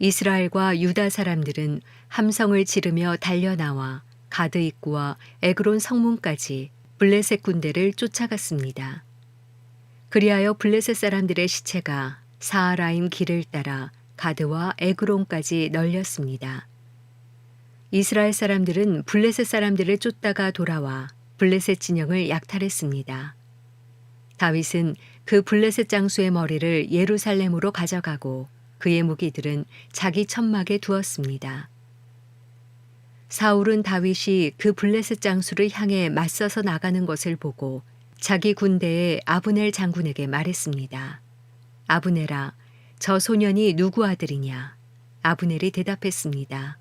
이스라엘과 유다 사람들은 함성을 지르며 달려나와 가드 입구와 에그론 성문까지 블레셋 군대를 쫓아갔습니다. 그리하여 블레셋 사람들의 시체가 사하라임 길을 따라 가드와 에그론까지 널렸습니다. 이스라엘 사람들은 블레셋 사람들을 쫓다가 돌아와 블레셋 진영을 약탈했습니다. 다윗은 그 블레셋 장수의 머리를 예루살렘으로 가져가고 그의 무기들은 자기 천막에 두었습니다. 사울은 다윗이 그 블레셋 장수를 향해 맞서서 나가는 것을 보고 자기 군대의 아브넬 장군에게 말했습니다. 아브넬아, 저 소년이 누구 아들이냐? 아브넬이 대답했습니다.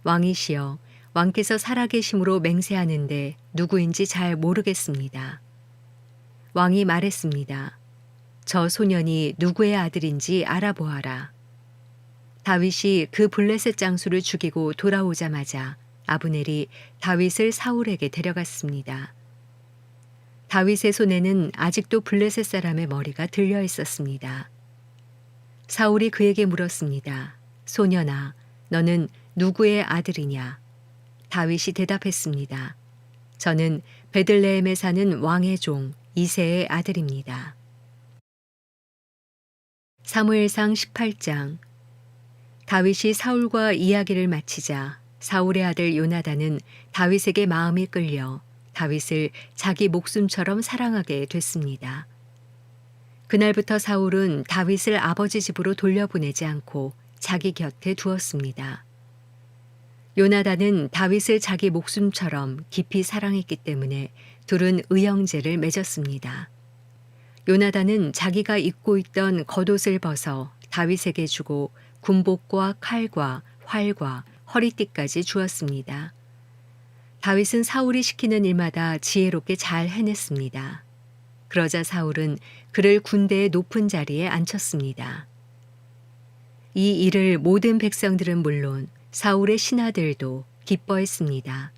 왕이시여, 왕께서 살아계심으로 맹세하는데 누구인지 잘 모르겠습니다. 왕이 말했습니다. 저 소년이 누구의 아들인지 알아보아라. 다윗이 그 블레셋 장수를 죽이고 돌아오자마자 아브넬이 다윗을 사울에게 데려갔습니다. 다윗의 손에는 아직도 블레셋 사람의 머리가 들려 있었습니다. 사울이 그에게 물었습니다. 소년아, 너는 누구의 아들이냐? 다윗이 대답했습니다. 저는 베들레헴에 사는 왕의 종 이새의 아들입니다. 사무엘상 18장. 다윗이 사울과 이야기를 마치자 사울의 아들 요나단은 다윗에게 마음이 끌려 다윗을 자기 목숨처럼 사랑하게 됐습니다. 그날부터 사울은 다윗을 아버지 집으로 돌려보내지 않고 자기 곁에 두었습니다. 요나단은 다윗을 자기 목숨처럼 깊이 사랑했기 때문에 둘은 의형제를 맺었습니다. 요나단은 자기가 입고 있던 겉옷을 벗어 다윗에게 주고 군복과 칼과 활과 허리띠까지 주었습니다. 다윗은 사울이 시키는 일마다 지혜롭게 잘 해냈습니다. 그러자 사울은 그를 군대의 높은 자리에 앉혔습니다. 이 일을 모든 백성들은 물론 사울의 신하들도 기뻐했습니다.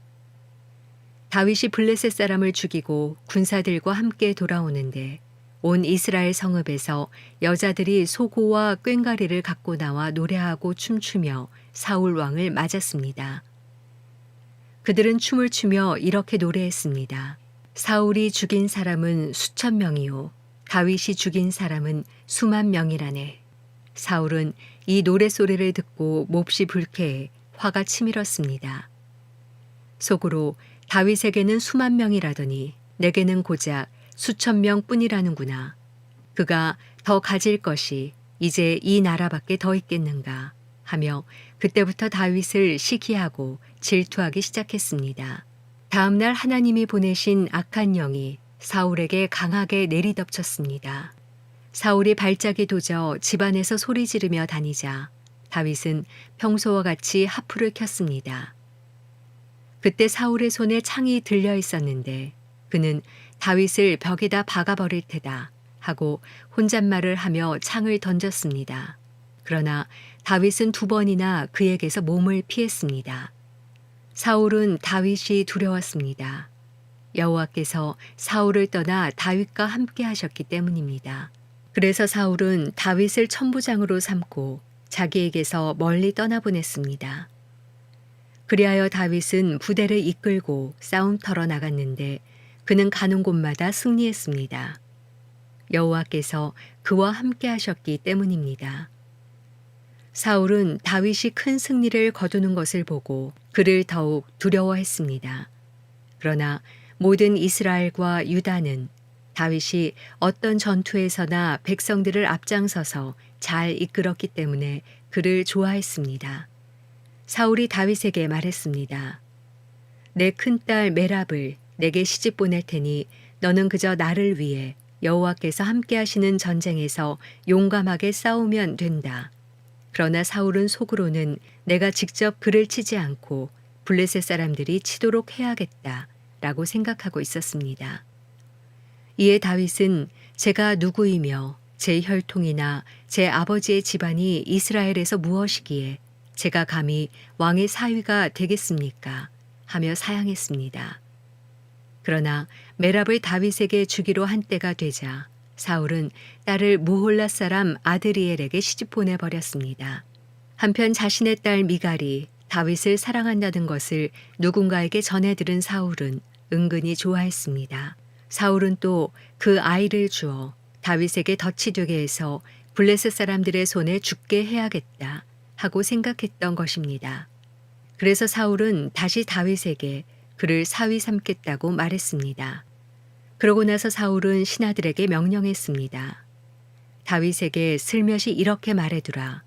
다윗이 블레셋 사람을 죽이고 군사들과 함께 돌아오는데 온 이스라엘 성읍에서 여자들이 소고와 꽹과리를 갖고 나와 노래하고 춤추며 사울 왕을 맞았습니다. 그들은 춤을 추며 이렇게 노래했습니다. 사울이 죽인 사람은 수천 명이요 다윗이 죽인 사람은 수만 명이라네. 사울은 이 노래소리를 듣고 몹시 불쾌해 화가 치밀었습니다. 속으로 다윗에게는 수만 명이라더니 내게는 고작 수천 명뿐이라는구나. 그가 더 가질 것이 이제 이 나라밖에 더 있겠는가 하며 그때부터 다윗을 시기하고 질투하기 시작했습니다. 다음 날 하나님이 보내신 악한 영이 사울에게 강하게 내리덮쳤습니다. 사울이 발작이 도져 집안에서 소리 지르며 다니자 다윗은 평소와 같이 하프를 켰습니다. 그때 사울의 손에 창이 들려 있었는데 그는 다윗을 벽에다 박아버릴 테다 하고 혼잣말을 하며 창을 던졌습니다. 그러나 다윗은 2번이나 그에게서 몸을 피했습니다. 사울은 다윗이 두려웠습니다. 여호와께서 사울을 떠나 다윗과 함께 하셨기 때문입니다. 그래서 사울은 다윗을 천부장으로 삼고 자기에게서 멀리 떠나보냈습니다. 그리하여 다윗은 부대를 이끌고 싸움터로 나갔는데 그는 가는 곳마다 승리했습니다. 여호와께서 그와 함께 하셨기 때문입니다. 사울은 다윗이 큰 승리를 거두는 것을 보고 그를 더욱 두려워했습니다. 그러나 모든 이스라엘과 유다는 다윗이 어떤 전투에서나 백성들을 앞장서서 잘 이끌었기 때문에 그를 좋아했습니다. 사울이 다윗에게 말했습니다. 내 큰딸 메랍을 내게 시집 보낼 테니 너는 그저 나를 위해 여호와께서 함께 하시는 전쟁에서 용감하게 싸우면 된다. 그러나 사울은 속으로는 내가 직접 그를 치지 않고 블레셋 사람들이 치도록 해야겠다 라고 생각하고 있었습니다. 이에 다윗은 제가 누구이며 제 혈통이나 제 아버지의 집안이 이스라엘에서 무엇이기에 제가 감히 왕의 사위가 되겠습니까? 하며 사양했습니다. 그러나 메랍을 다윗에게 주기로 한 때가 되자 사울은 딸을 무홀라 사람 아드리엘에게 시집 보내버렸습니다. 한편 자신의 딸 미갈이 다윗을 사랑한다는 것을 누군가에게 전해 들은 사울은 은근히 좋아했습니다. 사울은 또 그 아이를 주어 다윗에게 덫이 되게 해서 블레셋 사람들의 손에 죽게 해야겠다 하고 생각했던 것입니다. 그래서 사울은 다시 다윗에게 그를 사위 삼겠다고 말했습니다. 그러고 나서 사울은 신하들에게 명령했습니다. 다윗에게 슬며시 이렇게 말해두라.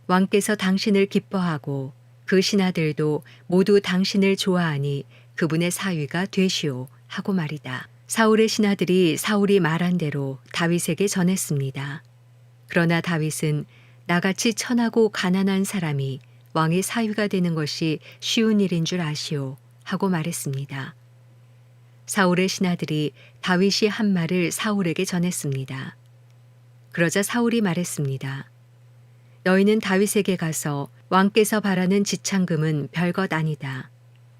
왕께서 당신을 기뻐하고 그 신하들도 모두 당신을 좋아하니 그분의 사위가 되시오 하고 말이다. 사울의 신하들이 사울이 말한 대로 다윗에게 전했습니다. 그러나 다윗은 나같이 천하고 가난한 사람이 왕의 사위가 되는 것이 쉬운 일인 줄 아시오 하고 말했습니다. 사울의 신하들이 다윗이 한 말을 사울에게 전했습니다. 그러자 사울이 말했습니다. 너희는 다윗에게 가서 왕께서 바라는 지창금은 별것 아니다.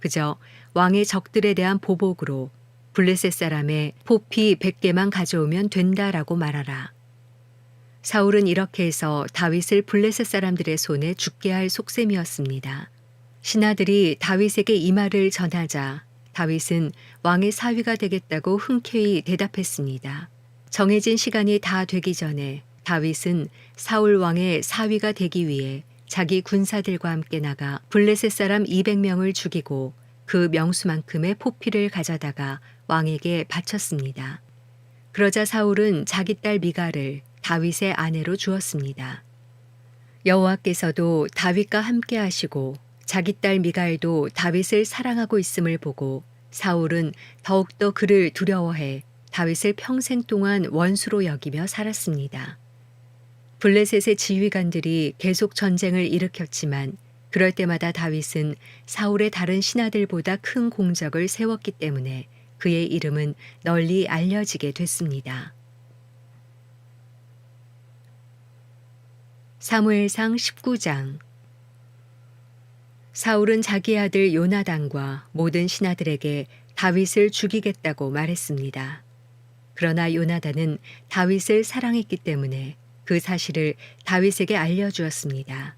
그저 왕의 적들에 대한 보복으로 블레셋 사람의 포피 100개만 가져오면 된다라고 말하라. 사울은 이렇게 해서 다윗을 블레셋 사람들의 손에 죽게 할 속셈이었습니다. 신하들이 다윗에게 이 말을 전하자 다윗은 왕의 사위가 되겠다고 흔쾌히 대답했습니다. 정해진 시간이 다 되기 전에 다윗은 사울 왕의 사위가 되기 위해 자기 군사들과 함께 나가 블레셋 사람 200명을 죽이고 그 명수만큼의 포피를 가져다가 왕에게 바쳤습니다. 그러자 사울은 자기 딸 미갈을 다윗의 아내로 주었습니다. 여호와께서도 다윗과 함께 하시고 자기 딸 미갈도 다윗을 사랑하고 있음을 보고 사울은 더욱더 그를 두려워해 다윗을 평생 동안 원수로 여기며 살았습니다. 블레셋의 지휘관들이 계속 전쟁을 일으켰지만 그럴 때마다 다윗은 사울의 다른 신하들보다 큰 공적을 세웠기 때문에 그의 이름은 널리 알려지게 됐습니다. 사무엘상 19장. 사울은 자기 아들 요나단과 모든 신하들에게 다윗을 죽이겠다고 말했습니다. 그러나 요나단은 다윗을 사랑했기 때문에 그 사실을 다윗에게 알려주었습니다.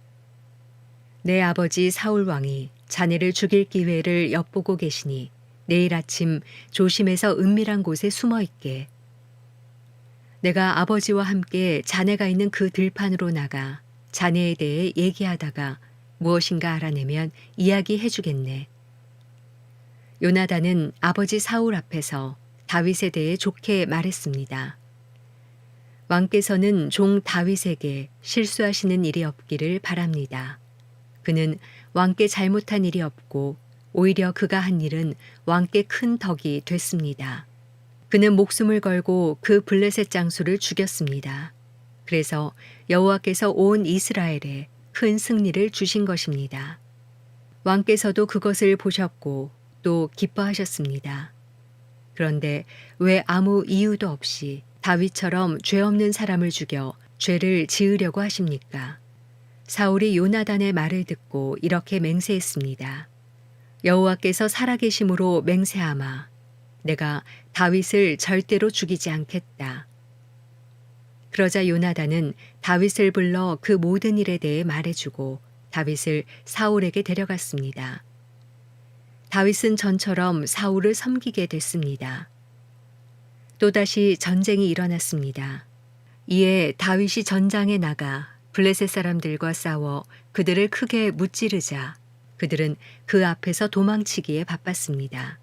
내 아버지 사울 왕이 자네를 죽일 기회를 엿보고 계시니 내일 아침 조심해서 은밀한 곳에 숨어 있게. 내가 아버지와 함께 자네가 있는 그 들판으로 나가 자네에 대해 얘기하다가 무엇인가 알아내면 이야기해 주겠네. 요나단은 아버지 사울 앞에서 다윗에 대해 좋게 말했습니다. 왕께서는 종 다윗에게 실수하시는 일이 없기를 바랍니다. 그는 왕께 잘못한 일이 없고 오히려 그가 한 일은 왕께 큰 덕이 됐습니다. 그는 목숨을 걸고 그 블레셋 장수를 죽였습니다. 그래서 여호와께서 온 이스라엘에 큰 승리를 주신 것입니다. 왕께서도 그것을 보셨고 또 기뻐하셨습니다. 그런데 왜 아무 이유도 없이 다윗처럼 죄 없는 사람을 죽여 죄를 지으려고 하십니까? 사울이 요나단의 말을 듣고 이렇게 맹세했습니다. 여호와께서 살아계심으로 맹세하마 내가 다윗을 절대로 죽이지 않겠다. 그러자 요나단은 다윗을 불러 그 모든 일에 대해 말해주고 다윗을 사울에게 데려갔습니다. 다윗은 전처럼 사울을 섬기게 됐습니다. 또다시 전쟁이 일어났습니다. 이에 다윗이 전장에 나가 블레셋 사람들과 싸워 그들을 크게 무찌르자 그들은 그 앞에서 도망치기에 바빴습니다.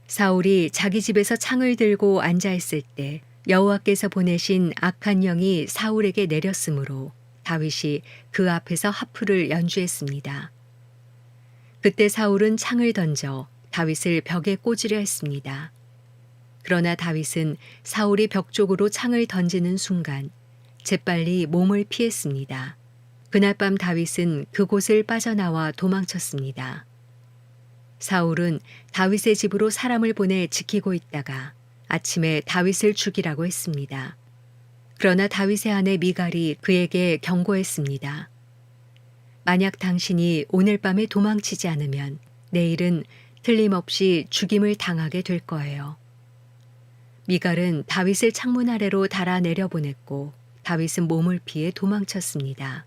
사울이 자기 집에서 창을 들고 앉아 있을 때 여호와께서 보내신 악한 영이 사울에게 내렸으므로 다윗이 그 앞에서 하프를 연주했습니다. 그때 사울은 창을 던져 다윗을 벽에 꽂으려 했습니다. 그러나 다윗은 사울이 벽 쪽으로 창을 던지는 순간 재빨리 몸을 피했습니다. 그날 밤 다윗은 그곳을 빠져나와 도망쳤습니다. 사울은 다윗의 집으로 사람을 보내 지키고 있다가 아침에 다윗을 죽이라고 했습니다. 그러나 다윗의 아내 미갈이 그에게 경고했습니다. 만약 당신이 오늘 밤에 도망치지 않으면 내일은 틀림없이 죽임을 당하게 될 거예요. 미갈은 다윗을 창문 아래로 달아 내려보냈고 다윗은 몸을 피해 도망쳤습니다.